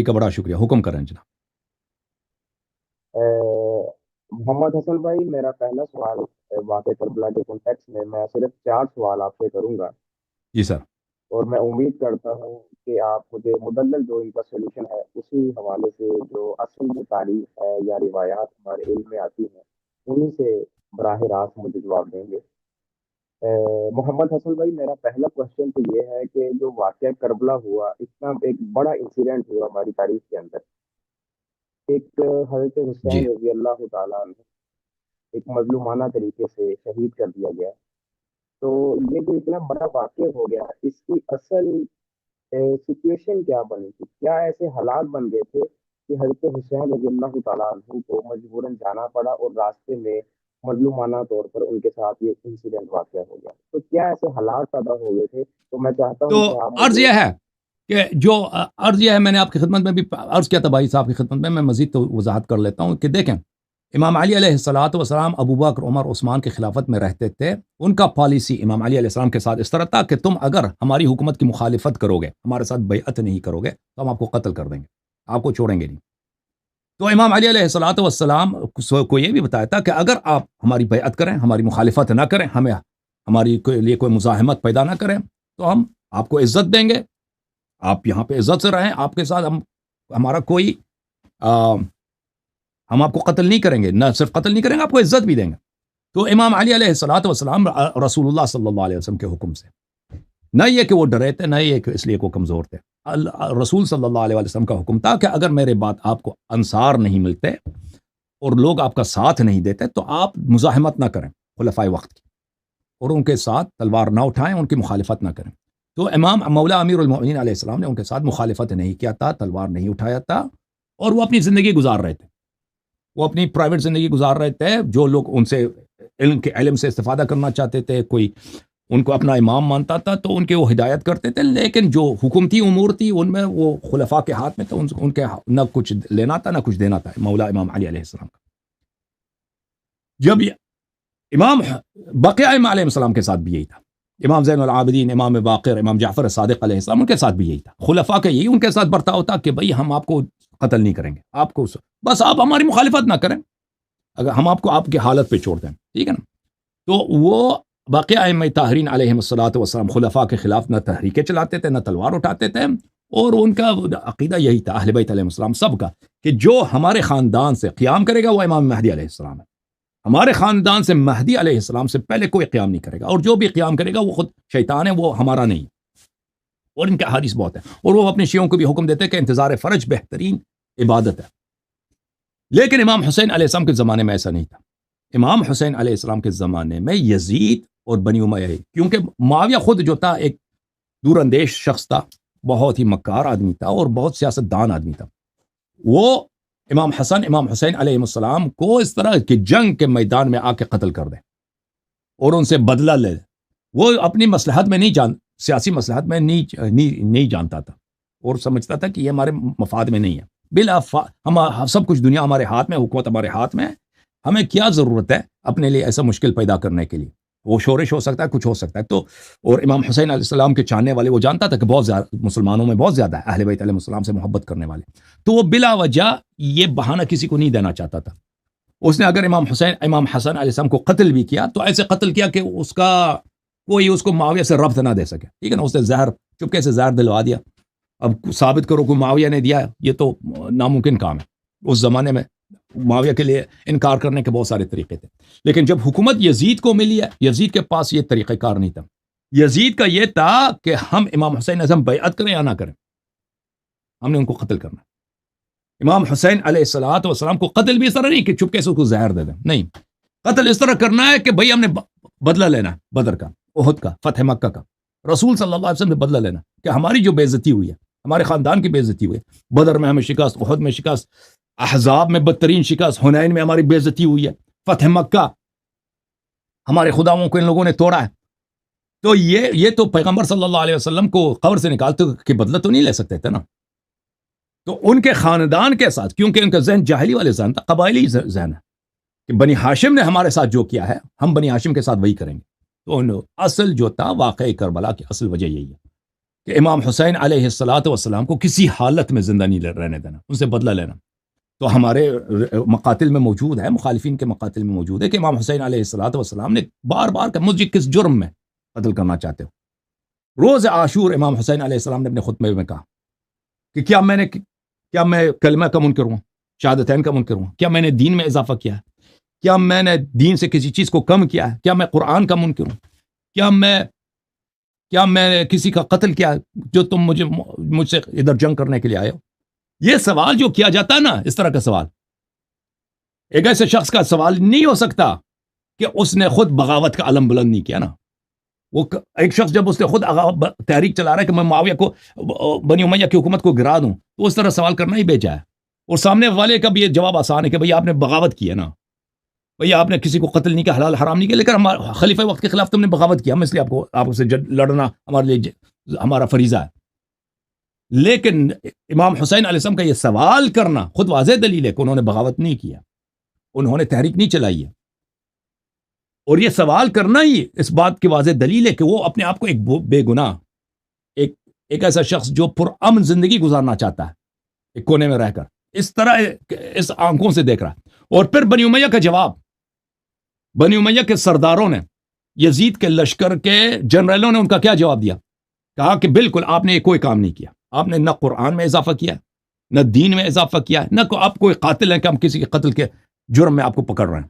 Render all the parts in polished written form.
کا بڑا شکریہ، حکم کریں جناب۔ محمد حسن بھائی، میرا پہلا سوال واقع کربلا کے کانٹیکس میں صرف 4 سوال آپ سے کروں گا، جی سر۔ اور میں امید کرتا ہوں کہ آپ مجھے مدلل جو ان کا سولوشن ہے اسی حوالے سے جو اصل جو تاریخ ہے یا روایات ہمارے علم میں آتی ہیں انہیں سے براہ راست مجھے جواب دیں گے۔ محمد حسن بھائی، میرا پہلا کوشچن تو یہ ہے کہ جو واقعہ کربلا ہوا، اتنا ایک بڑا انسیڈنٹ ہوا ہماری تاریخ کے اندر، ایک حضرت جی حسین رضی اللہ تعالیٰ عنہ ایک مظلومانہ طریقے سے شہید کر دیا گیا، تو یہ جو اتنا بڑا واقعہ ہو گیا، اس کی اصل سچویشن کیا بنی تھی؟ کیا ایسے حالات بن گئے تھے کہ حضرت حسین رضی اللہ تعالیٰ عنہ کو مجبوراً جانا پڑا اور راستے میں مظلومانہ طور پر ان کے ساتھ یہ انسیڈنٹ واقع ہو گیا؟ تو کیا ایسے حالات پیدا ہو گئے تھے؟ تو میں چاہتا تو ہوں کہ آپ عرض مجھے یہ ہے کہ جو عرض یہ ہے، میں نے آپ کی خدمت میں بھی عرض کیا تھا بھائی صاحب کی خدمت میں مزید تو وضاحت کر لیتا ہوں کہ دیکھیں، امام علی علیہ الصلوۃ والسلام ابو بکر، عمر، عثمان کی خلافت میں رہتے تھے۔ ان کا پالیسی امام علی علیہ السلام کے ساتھ اس طرح تھا کہ تم اگر ہماری حکومت کی مخالفت کرو گے، ہمارے ساتھ بیعت نہیں کرو گے، تو ہم آپ کو قتل کر دیں گے، آپ کو چھوڑیں گے نہیں۔ تو امام علی علیہ الصلوۃ والسلام کو یہ بھی بتایا تھا کہ اگر آپ ہماری بیعت کریں، ہماری مخالفت نہ کریں، ہمیں ہماری لیے کوئی مزاحمت پیدا نہ کریں، تو ہم آپ کو عزت دیں گے، آپ یہاں پہ عزت سے رہیں، آپ کے ساتھ ہمارا کوئی ہم آپ کو قتل نہیں کریں گے، نہ صرف قتل نہیں کریں گے، آپ کو عزت بھی دیں گے۔ تو امام علی علیہ الصلوۃ والسلام رسول اللہ صلی اللہ علیہ وسلم کے حکم سے، نہ یہ کہ وہ ڈرے تھے، نہ یہ کہ اس لیے وہ کمزور تھے، رسول صلی اللہ علیہ وسلم کا حکم تھا کہ اگر میرے بعد آپ کو انصار نہیں ملتے اور لوگ آپ کا ساتھ نہیں دیتے تو آپ مزاحمت نہ کریں خلفائے وقت کی، اور ان کے ساتھ تلوار نہ اٹھائیں، ان کی مخالفت نہ کریں۔ تو امام مولا امیر المؤمنین علیہ السلام نے ان کے ساتھ مخالفت نہیں کیا تھا، تلوار نہیں اٹھایا تھا، اور وہ اپنی زندگی گزار رہے تھے، وہ اپنی پرائیویٹ زندگی گزار رہے تھے۔ جو لوگ ان سے علم سے استفادہ کرنا چاہتے تھے، کوئی ان کو اپنا امام مانتا تھا تو ان کے وہ ہدایت کرتے تھے، لیکن جو حکومتی امور تھی ان میں وہ خلفاء کے ہاتھ میں تھا، ان کے نہ کچھ لینا تھا نہ کچھ دینا تھا مولا امام علی علیہ السلام کا۔ جب امام بقیہ ائمہ علیہ السلام کے ساتھ بھی یہی تھا، امام زین العابدین، امام باقر، امام جعفر صادق علیہ السلام، ان کے ساتھ بھی یہی تھا، خلفاء کا یہی ان کے ساتھ برتاؤ تھا کہ بھئی ہم آپ کو قتل نہیں کریں گے، آپ کو بس آپ ہماری مخالفت نہ کریں، اگر ہم آپ کو آپ کی حالت پہ چھوڑ دیں، ٹھیک ہے نا۔ تو وہ باقی ائمہ طاہرین علیہم الصلوۃ والسلام خلفاء کے خلاف نہ تحریکیں چلاتے تھے، نہ تلوار اٹھاتے تھے، اور ان کا عقیدہ یہی تھا، اہل بیت علیہ السلام سب کا، کہ جو ہمارے خاندان سے قیام کرے گا وہ امام مہدی علیہ السلام ہے، ہمارے خاندان سے مہدی علیہ السلام سے پہلے کوئی قیام نہیں کرے گا، اور جو بھی قیام کرے گا وہ خود شیطان ہے، وہ ہمارا نہیں۔ اور ان کے حدیث بہت ہے، اور وہ اپنے شیعوں کو بھی حکم دیتے کہ انتظار فرج بہترین عبادت ہے۔ لیکن امام حسین علیہ السلام کے زمانے میں ایسا نہیں تھا۔ امام حسین علیہ السلام کے زمانے میں یزید اور بنی امیہ، کیونکہ معاویہ خود جو تھا ایک دور اندیش شخص تھا، بہت ہی مکار آدمی تھا اور بہت سیاست دان آدمی تھا، وہ امام حسن، امام حسین علیہ السلام کو اس طرح کہ جنگ کے میدان میں آ کے قتل کر دے اور ان سے بدلہ لے۔ وہ اپنی مصلحت میں سیاسی مصلحت میں نہیں جانتا تھا، اور سمجھتا تھا کہ یہ ہمارے مفاد میں نہیں ہے، ہم سب کچھ دنیا ہمارے ہاتھ میں، حکومت ہمارے ہاتھ میں، ہمیں کیا ضرورت ہے اپنے لیے ایسا مشکل پیدا کرنے کے لیے، وہ شورش ہو سکتا ہے، کچھ ہو سکتا ہے۔ تو اور امام حسین علیہ السلام کے چاہنے والے، وہ جانتا تھا کہ بہت زیادہ مسلمانوں میں بہت زیادہ ہے اہل بیت علیہ السلام سے محبت کرنے والے، تو وہ بلا وجہ یہ بہانہ کسی کو نہیں دینا چاہتا تھا۔ اس نے اگر امام حسن علیہ السلام کو قتل بھی کیا تو ایسے قتل کیا کہ کوئی اس کو معاویہ سے ربط نہ دے سکے، ٹھیک ہے نا۔ اس نے چپکے سے زہر دلوا دیا، اب ثابت کرو کہ معاویہ نے دیا، یہ تو ناممکن کام ہے۔ اس زمانے میں معاویہ کے لیے انکار کرنے کے بہت سارے طریقے تھے، لیکن جب حکومت یزید کو ملی ہے، یزید کے پاس یہ طریقہ کار نہیں تھا۔ یزید کا یہ تھا کہ ہم امام حسین اعظم بیعت کریں یا نہ کریں، ہم نے ان کو قتل کرنا۔ امام حسین علیہ الصلوۃ والسلام کو قتل بھی اس طرح نہیں کہ چپکے سے اس کو زہر دے دیں، نہیں، قتل اس طرح کرنا ہے کہ بھئی ہم نے بدلہ لینا ہے، بدر کا، احد کا، فتح مکہ کا، رسول صلی اللہ علیہ وسلم نے بدلہ لینا کہ ہماری جو بے عزتی ہوئی ہے، ہمارے خاندان کی بے عزتی ہوئی ہے، بدر میں ہمیں شکست، احد میں شکست، احزاب میں بدترین شکست، حنین میں ہماری بے عزتی ہوئی ہے، فتح مکہ ہمارے خداؤں کو ان لوگوں نے توڑا ہے۔ تو یہ تو پیغمبر صلی اللہ علیہ وسلم کو قبر سے نکالتے کہ بدلہ تو نہیں لے سکتے تھے نا۔ تو ان کے خاندان کے ساتھ، کیونکہ ان کا ذہن جاہلی والے ذہن تھا، قبائلی ذہن ہے کہ بنی ہاشم نے ہمارے ساتھ جو کیا ہے ہم بنی ہاشم کے ساتھ وہی کریں گے۔ تو اصل جو تھا واقعی کربلا کی اصل وجہ یہی ہے۔ کہ امام حسین علیہ الصلاۃ والسلام کو کسی حالت میں زندہ نہیں رہنے دینا، ان سے بدلہ لینا. تو ہمارے مقاتل میں موجود ہے، مخالفین کے مقاتل میں موجود ہے کہ امام حسین علیہ الصلاۃ والسلام نے بار بار کہ مجھے کس جرم میں قتل کرنا چاہتے ہو. روز عاشور امام حسین علیہ السلام نے اپنے خطبے میں کہا کہ کیا میں کلمہ کا منکر ہوں، شہادتین کا منکر ہوں؟ کیا میں نے دین میں اضافہ کیا ہے؟ کیا میں نے دین سے کسی چیز کو کم کیا ہے؟ کیا میں قرآن کا منکر ہوں؟ کیا میں کسی کا قتل کیا ہے جو تم مجھ سے ادھر جنگ کرنے کے لیے آئے ہو؟ یہ سوال جو کیا جاتا ہے نا، اس طرح کا سوال ایک ایسے شخص کا سوال نہیں ہو سکتا کہ اس نے خود بغاوت کا علم بلند نہیں کیا نا. وہ ایک شخص جب اس نے خود تحریک چلا رہا ہے کہ میں معاویہ کو، بنی امیہ کی حکومت کو گرا دوں، تو اس طرح سوال کرنا ہی بیچا ہے. اور سامنے والے کا بھی یہ جواب آسان ہے کہ بھئی آپ نے بغاوت کی ہے نا، بھئی آپ نے کسی کو قتل نہیں کیا، حلال حرام نہیں کیا، لیکن خلیفہ وقت کے خلاف تم نے بغاوت کیا، ہم اس لیے آپ سے لڑنا ہمارے لیے ہمارا فریضہ ہے. لیکن امام حسین علیہ السلام کا یہ سوال کرنا خود واضح دلیل ہے کہ انہوں نے بغاوت نہیں کیا، انہوں نے تحریک نہیں چلائی ہے. اور یہ سوال کرنا ہی اس بات کی واضح دلیل ہے کہ وہ اپنے آپ کو ایک بے گناہ، ایک ایسا شخص جو پرامن زندگی گزارنا چاہتا ہے ایک کونے میں رہ کر، اس طرح اس آنکھوں سے دیکھ رہا ہے. اور پھر بنی امیہ کا جواب، بنی امیہ کے سرداروں نے، یزید کے لشکر کے جنرلوں نے ان کا کیا جواب دیا؟ کہا کہ بالکل آپ نے کوئی کام نہیں کیا، آپ نے نہ قرآن میں اضافہ کیا، نہ دین میں اضافہ کیا، نہ آپ کوئی قاتل ہیں کہ ہم کسی کے قتل کے جرم میں آپ کو پکڑ رہے ہیں.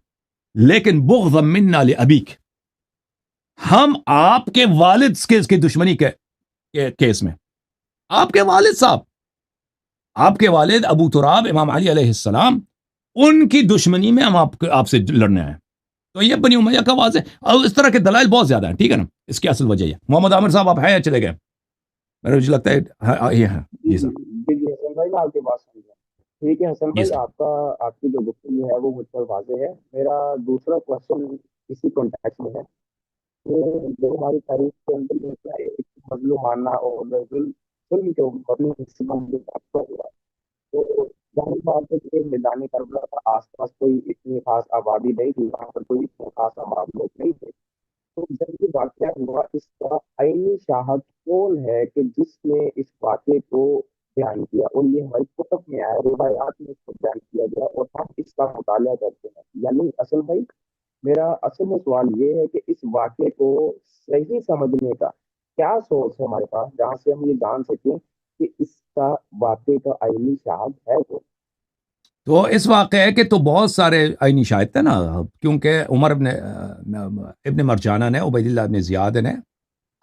لیکن بغضا منا لابیک، ہم آپ کے والد کی دشمنی کے کیس میں، آپ کے والد صاحب، آپ کے والد ابو تراب امام علی علیہ السلام، ان کی دشمنی میں ہم آپ سے لڑنے آئے. تو یہ بنی امیہ کا واضح، اور اس طرح کے دلائل بہت زیادہ ہیں، ٹھیک ہے نا. اس کی اصل وجہ یہ، محمد عامر صاحب آپ ہیں یا چلے گئے؟ مجھے لگتا ہے یہ ہے. جی سر. جی حسن بھائی میں آپ کی بات سمجھ گیا. ٹھیک ہے حسن جی بھائی، سر. آپ کی جو گفتگو ہے وہ مجھ پر واضح ہے. میرا دوسرا کوشچن اسی کانٹیکٹ میں ہے کہ جو ہماری تاریخ کے اندر ایک مظلومانہ اور ظلم کے مظلوم حصے ہوا، تو ظاہر بات ہے کہ میدان کربلا کا آس پاس کوئی اتنی خاص آبادی نہیں تھی، وہاں پر کوئی اتنے خاص آباد لوگ نہیں تھے. تو جب یہ واقعہ ہوا، اس کا عینی شاہد کون ہے کہ جس نے اس واقعے کو بیان کیا؟ اور یہ ہماری کتب میں آیا، روایات میں اس کو بیان کیا گیا، اور ہم اس کا مطالعہ کرتے ہیں. یعنی اصل بھائی میرا اصل میں سوال یہ ہے کہ اس واقعے کو صحیح سمجھنے کا کیا سورس ہے ہمارے پاس، جہاں سے ہم یہ جان سکیں کہ اس کا واقعے کا عینی شاہد ہے کو. تو اس واقعے کے تو بہت سارے عینی شاہد تھے نا، کیونکہ عمر ابن مرجانہ نے، عبید اللہ ابن زیاد نے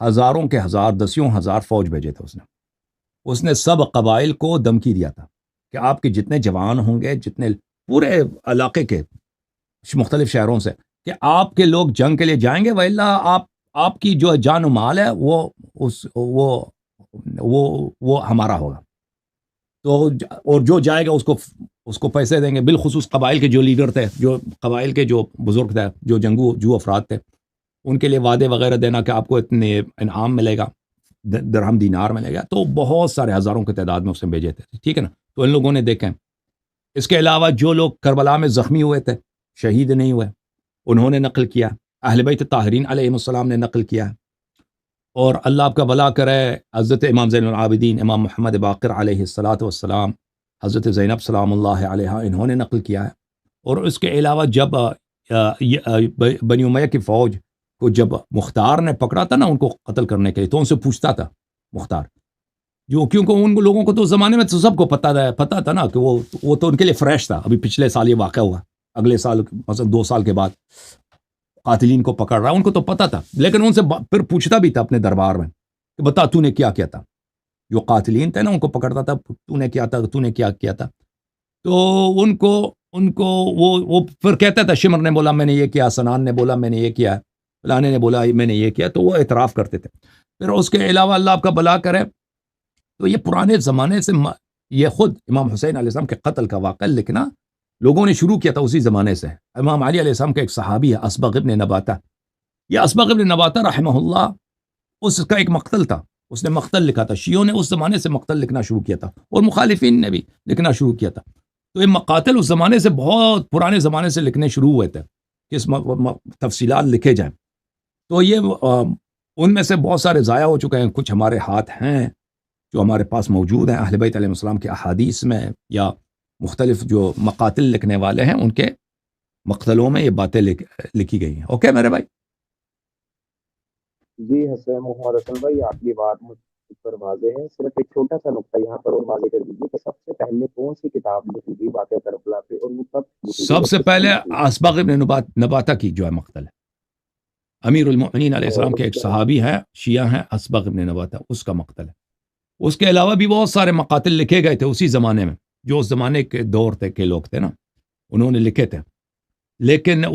ہزاروں کے ہزار، دسیوں ہزار فوج بھیجے تھے. اس نے سب قبائل کو دھمکی دیا تھا کہ آپ کے جتنے جوان ہوں گے، جتنے پورے علاقے کے مختلف شہروں سے، کہ آپ کے لوگ جنگ کے لیے جائیں گے، وَإِلَّا آپ کی جو جان و مال ہے وہ ہمارا ہوگا. تو اور جو جائے گا اس کو پیسے دیں گے. بالخصوص قبائل کے جو لیڈر تھے، جو قبائل کے جو بزرگ تھے، جو جو افراد تھے، ان کے لیے وعدے وغیرہ دینا کہ آپ کو اتنے انعام ملے گا، درہم دینار ملے گا. تو بہت سارے ہزاروں کی تعداد میں اس نے بھیجے تھے، ٹھیک ہے نا. تو ان لوگوں نے دیکھیں. اس کے علاوہ جو لوگ کربلا میں زخمی ہوئے تھے، شہید نہیں ہوئے، انہوں نے نقل کیا. اہل بیت طاہرین علیہ السلام نے نقل کیا. اور اللہ آپ کا بھلا کرے، حضرت امام زین العابدین امام محمد باقر علیہ الصلاۃ والسلام، حضرت زینب سلام اللہ علیہا، انہوں نے نقل کیا ہے. اور اس کے علاوہ جب بنی امیہ کی فوج کو جب مختار نے پکڑا تھا نا ان کو قتل کرنے کے لیے، تو ان سے پوچھتا تھا مختار، کیونکہ ان لوگوں کو تو زمانے میں تو سب کو پتا تھا نا کہ وہ تو ان کے لیے فریش تھا. ابھی پچھلے سال یہ واقعہ ہوا، اگلے سال مثلا 2 سال کے بعد قاتلین کو پکڑ رہا، ان کو تو پتا تھا. لیکن ان سے پھر پوچھتا بھی تھا اپنے دربار میں کہ بتا تو نے کیا کیا تھا. جو قاتلین تھے نا ان کو پکڑتا تھا، تو نے کیا تھا، تو نے کیا کیا تھا. تو ان کو وہ پھر کہتا تھا، شمر نے بولا میں نے یہ کیا، سنان نے بولا میں نے یہ کیا، فلانے نے بولا میں نے یہ کیا. تو وہ اعتراف کرتے تھے. پھر اس کے علاوہ اللہ آپ کا بھلا کرے، تو یہ پرانے زمانے سے یہ خود امام حسین علیہ السلام کے قتل کا واقعہ لکھنا لوگوں نے شروع کیا تھا اسی زمانے سے. امام علی علیہ السلام کا ایک صحابی ہے اسبغ ابن نباتہ. یہ اسبغ ابن نباتہ رحمہ اللہ، اس کا ایک مقتل تھا، اس نے مقتل لکھا تھا. شیعوں نے اس زمانے سے مقتل لکھنا شروع کیا تھا، اور مخالفین نے بھی لکھنا شروع کیا تھا. تو یہ مقاتل اس زمانے سے، بہت پرانے زمانے سے لکھنے شروع ہوئے تھے کہ اس تفصیلات لکھے جائیں. تو یہ ان میں سے بہت سارے ضائع ہو چکے ہیں، کچھ ہمارے ہاتھ ہیں جو ہمارے پاس موجود ہیں اہل بیت علیہ السلام کے احادیث میں، یا مختلف جو مقاتل لکھنے والے ہیں ان کے مقتلوں میں یہ باتیں لکھی گئی ہیں۔ اوکے میرے بھائی؟ جی حسین محمد حسن بھائی، آپ کی بات مجھ پر واضح ہے، صرف ایک چھوٹا سا نقطہ یہاں پر اور واضح کر دیجیے کہ سب سے پہلے کون سی کتاب لکھی گئی باتیں کربلا پہ، اور وہ کب لکھی گئی سب اور سے کس نے پہلے لکھی گئی؟ اسباغ ابن نباتہ کی جو ہے مقتل ہے، امیر المؤمنین علیہ اور السلام کے اس ایک کے صحابی ہیں، شیعہ ہیں، اسباغ ابن نباتہ، اس کا مقتل ہے۔ اس کے علاوہ بھی بہت سارے مقاتل لکھے گئے تھے اسی زمانے میں، جو اس زمانے کے دور تھے کے لوگ تھے نا، انہوں نے لکھے تھے، لیکن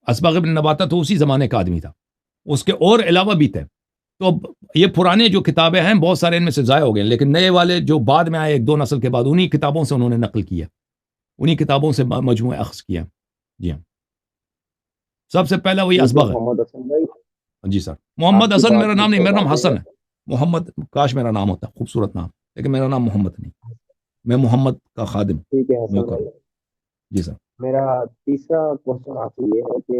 اسباغ ابن نباتہ تو اسی زمانے کا آدمی تھا، اس کے اور علاوہ بھی تھے۔ تو یہ پرانے جو کتابیں ہیں بہت سارے ان میں سے ضائع ہو گئے، لیکن نئے والے جو بعد میں آئے ایک دو نسل کے بعد، انہی کتابوں سے انہوں نے نقل کیا، انہی کتابوں سے مجموعہ اخذ کیا۔ جی ہاں، سب سے پہلا وہی ٹھیک ہے اسباغ ہے۔ محمد حسن بھائی، جی سر، آپ محمد کی حسن بات میرا مجھ نام نہیں، پر میرا نام واضح حسن ہے۔ ہے۔ محمد کاش میرا نام ہوتا، خوبصورت نام، لیکن میرا نام محمد نہیں، میں محمد کا خادم، ٹھیک ہے حسن نوکر بھائی، ہوں۔ جی سر۔ میرا تیسرا کوشچن آپ سے یہ ہے کہ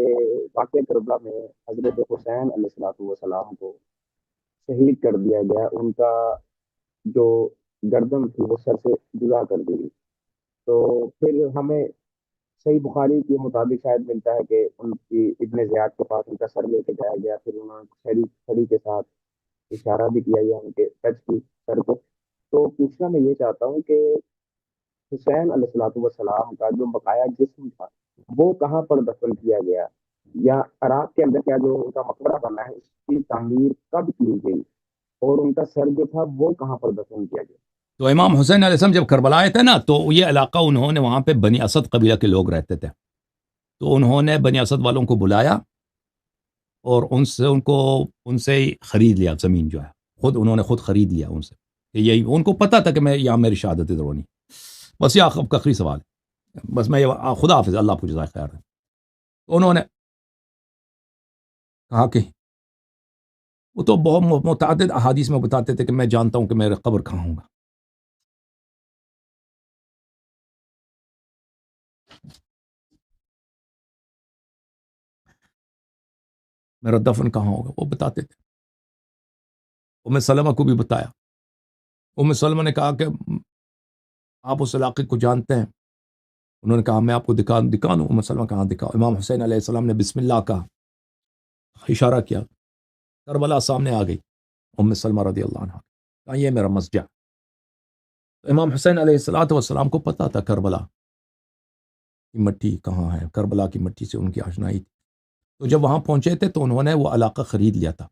واقعہ کربلا میں حضرت حسین علیہ الصلوۃ والسلام کو شہید کر دیا گیا، ان کا جو گردن تھی وہ سر سے جدا کر دی گئی، تو پھر ہمیں صحیح بخاری کے مطابق شاید ملتا ہے کہ ان کی ابن زیاد کے پاس ان کا سر لے کے جایا گیا، پھر انہوں نے چھڑی کے ساتھ اشارہ بھی کیا گیا ان کے ٹچ کی سر کو۔ تو پوچھنا میں یہ چاہتا ہوں کہ حسین علیہ الصلوۃ والسلام کا جو بقایا جسم تھا وہ کہاں پر دفن کیا گیا، یا عراق کے اندر کیا جو ان کا مقبرہ بنا ہے اس کی تعمیر کب کی گئی، اور ان کا سر جو تھا وہ کہاں پر دفن کیا گیا؟ تو امام حسین علیہ السلام جب کربلا آئے تھے نا، تو یہ علاقہ انہوں نے وہاں پہ بنی اسد قبیلہ کے لوگ رہتے تھے، تو انہوں نے بنی اسد والوں کو بلایا اور ان سے ہی خرید لیا زمین، جو ہے انہوں نے خود خرید لیا ان سے، کہ یہی ان کو پتا تھا کہ میں یہاں میری شہادت ادھر ہونی۔ بس یہ آخری سوال ہے، بس میں خدا حافظ، اللہ آپ کو جزائے خیر ہے۔ تو انہوں نے کہا کہ وہ تو بہت متعدد احادیث میں بتاتے تھے کہ میں جانتا ہوں کہ میرا قبر کہاں ہوگا، میرا دفن کہاں ہوگا، وہ بتاتے تھے۔ ام سلمہ کو بھی بتایا، ام سلمہ نے کہا کہ آپ اس علاقے کو جانتے ہیں؟ انہوں نے کہا میں آپ کو دکھا دوں۔ ام سلمہ کہاں دکھاؤ؟ امام حسین علیہ السلام نے بسم اللہ کا اشارہ کیا، کربلا سامنے آ گئی۔ ام سلمہ رضی اللہ عنہ کہا یہ میرا مسجد۔ امام حسین علیہ السلام کو پتا تھا کربلا کی مٹی کہاں ہے، کربلا کی مٹی سے ان کی آشنائی تھی، تو جب وہاں پہنچے تھے تو انہوں نے وہ علاقہ خرید لیا تھا،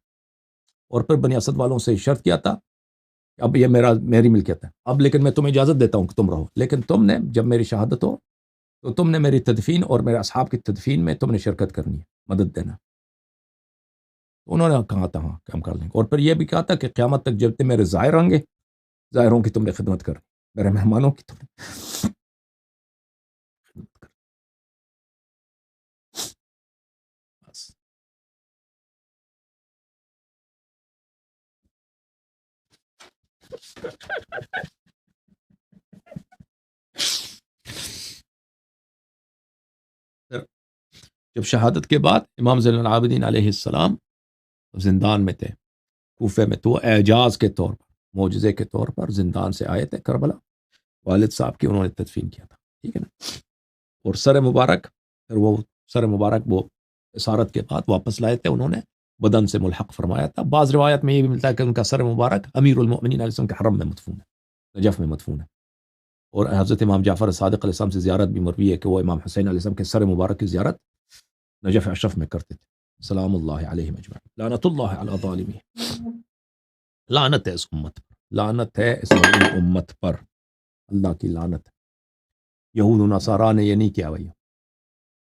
اور پھر بنی اسد والوں سے شرط کیا تھا کہ اب یہ میری ملکیت ہے، اب لیکن میں تمہیں اجازت دیتا ہوں کہ تم رہو، لیکن تم نے جب میری شہادت ہو تو تم نے میری تدفین اور میرے اصحاب کی تدفین میں تم نے شرکت کرنی ہے، مدد دینا۔ انہوں نے کہا تھا ہاں کہ ہم کر لیں گے، اور پھر یہ بھی کہا تھا کہ قیامت تک جب تم میرے ظاہر ہوں گے، ظاہروں کی تم نے خدمت کرنی، میرے مہمانوں کی تم نے خدمت کرنی۔ بس پھر جب شہادت کے بعد امام زین العابدین علیہ السلام زندان میں تھے کوفے میں، تو وہ اعجاز کے طور پر، معجزے کے طور پر زندان سے آئے تھے کربلا، والد صاحب کی انہوں نے تدفین کیا تھا، ٹھیک ہے نا؟ اور سر مبارک وہ اسارت کے بعد واپس لائے تھے، انہوں نے بدن سے ملحق فرمایا تھا۔ بعض روایت میں یہ بھی ملتا ہے کہ ان کا سر مبارک امیر المؤمنین علیہ السلام کے حرم میں مدفون ہے، نجف میں مدفون ہے، اور حضرت امام جعفر صادق علیہ السلام سے زیارت بھی مروی ہے کہ وہ امام حسین علیہ السلام کے سر مبارک کی زیارت نجف اشرف میں کرتے تھے۔ سلام اللہ علیہ مجمعین، لعنت اللہ علی الظالمین، لعنت ہے اس امت پر، لعنت ہے اس امت پر، اللہ کی لعنت ہے۔ یہود و نصارا نے یہ نہیں کیا بھائی،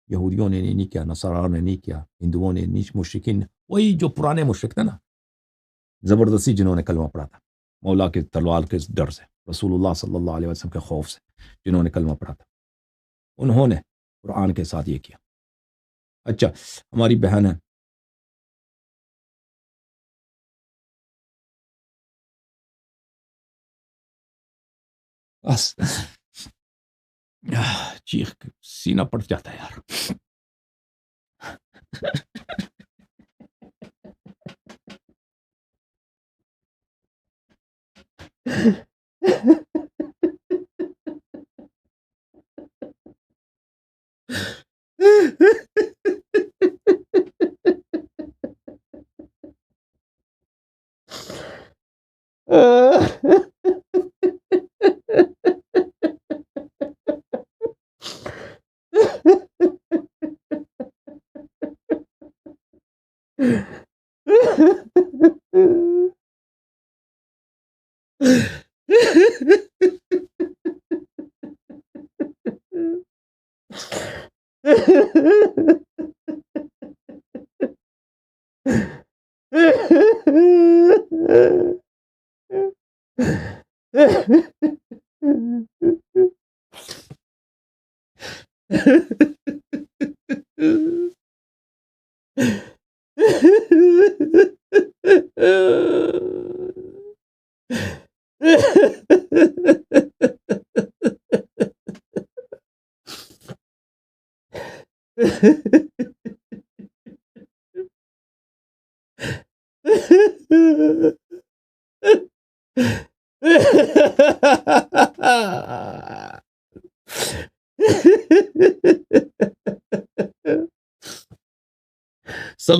یہودیوں نے نہیں کیا، نصارا نے نہیں کیا، ہندوؤں نے نہیں، مشرکین نے، وہی جو پرانے مشرک تھے نا، زبردستی جنہوں نے کلمہ پڑھا تھا مولا کے تلوار کے ڈر سے، رسول اللہ صلی اللہ علیہ وسلم کے خوف سے، جنہوں نے کلمہ پڑھا تھا، انہوں نے قرآن کے ساتھ یہ کیا۔ اچھا، ہماری بہن ہے بس چیخ سینہ پڑ جاتا ہے یار۔ صلى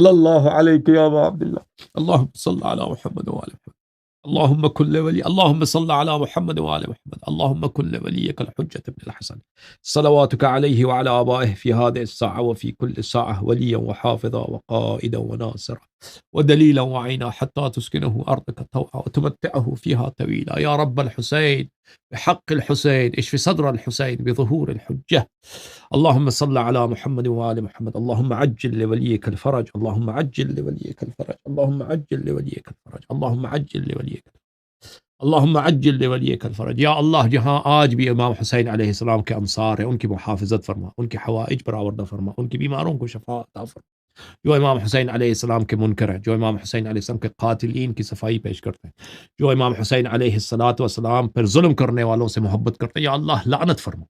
الله عليك يا أبا عبد الله. اللهم صل على محمد وآل محمد. اللهم كن لولي اللهم صل على محمد وآل محمد. اللهم كن لوليك الحجة بن الحسن صلواتك عليه وعلى آبائه في هذه الساعة وفي كل ساعة وليا وحافظا وقائدا وناصرا ودليلا وعينا حتى تسكنه أرضك طوعا وتمتعه فيها طويلا. يا رب الحسين بحق الحسين اشف صدر الحسين بظهور الحجة. اللهم صل على محمد وآل محمد. اللهم عجل لوليك الفرج. اللهم عجل لوليك الفرج. اللهم عجل لوليك الفرج. اللهم عجل لوليك الفرج. اللهم عجل لوليك الفرج. یا اللہ جہاں آج بھی امام حسین علیہ السلام کے انصار ہیں ان کی محافظت فرما، ان کی حوائج برآوردہ فرما، ان کی بیماروں کو شفا عطا فرما. جو امام حسین علیہ السلام کے منکر ہیں، جو امام حسین علیہ السلام کے قاتلین کی صفائی پیش کرتے ہیں، جو امام حسین علیہ السلام پر ظلم کرنے والوں سے محبت کرتے ہیں، یا اللہ لعنت فرما.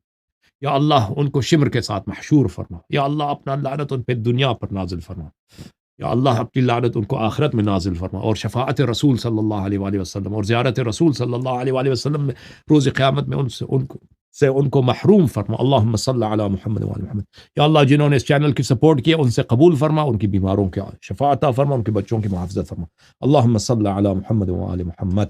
یا اللہ ان کو شمر کے ساتھ محشور فرما. یا اللہ اپنا لعنت ان پہ دنیا پر نازل فرما. یا اللہ اپنی لعنت ان کو آخرت میں نازل فرما، اور شفاعت رسول صلی اللہ علیہ وآلہ وسلم اور زیارت رسول صلی اللہ علیہ وآلہ وسلم میں روز قیامت میں ان کو محروم فرما. اللہم صلی علی محمد وآل محمد. یا اللہ جنہوں نے اس چینل کی سپورٹ کیا ان سے قبول فرما، ان کی بیماروں کی شفاعت فرما، ان کے بچوں کی محافظت فرما. اللہم صلی علی محمد وآل محمد.